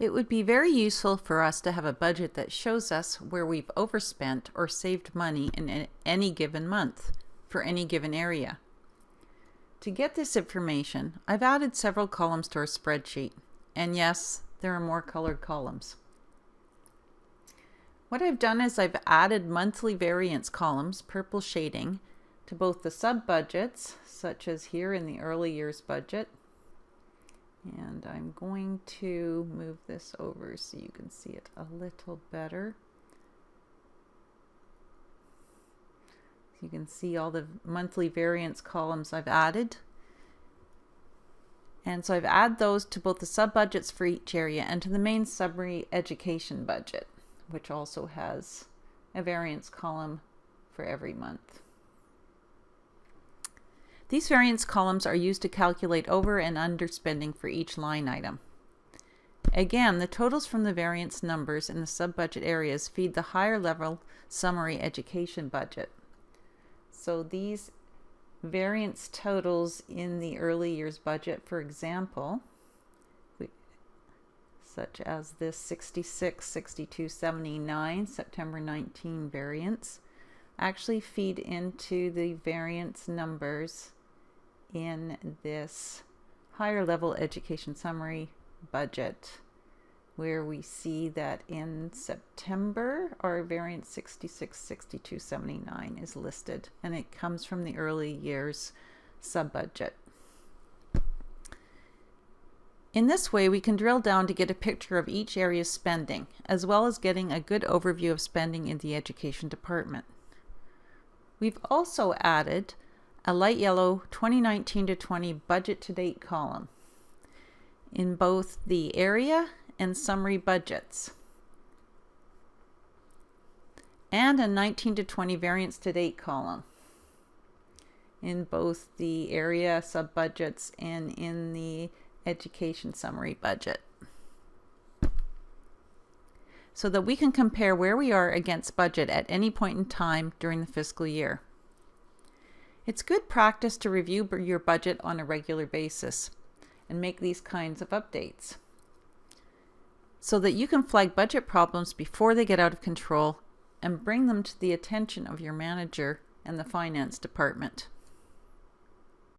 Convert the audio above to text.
It would be very useful for us to have a budget that shows us where we've overspent or saved money in any given month for any given area. To get this information, I've added several columns to our spreadsheet, and yes, there are more colored columns. What I've done is I've added monthly variance columns, purple shading, to both the sub-budgets, such as here in the early years budget. And I'm going to move this over so you can see it a little better. You can see all the monthly variance columns I've added. And so I've added those to both the sub-budgets for each area and to the main summary education budget, which also has a variance column for every month. These variance columns are used to calculate over and under spending for each line item. Again, the totals from the variance numbers in the sub-budget areas feed the higher level summary education budget. So these variance totals in the early years budget, for example, such as this 66,62,79 September 19 variance, actually feed into the variance numbers in this higher level education summary budget, where we see that in September our variance 66,62,79 is listed, and it comes from the early years sub-budget. In this way, we can drill down to get a picture of each area's spending, as well as getting a good overview of spending in the education department. We've also added a light yellow 2019 to 20 budget to date column in both the area and summary budgets, and a 19 to 20 variance to date column in both the area sub-budgets and in the education summary budget, so that we can compare where we are against budget at any point in time during the fiscal year. It's good practice to review your budget on a regular basis and make these kinds of updates, so that you can flag budget problems before they get out of control and bring them to the attention of your manager and the finance department.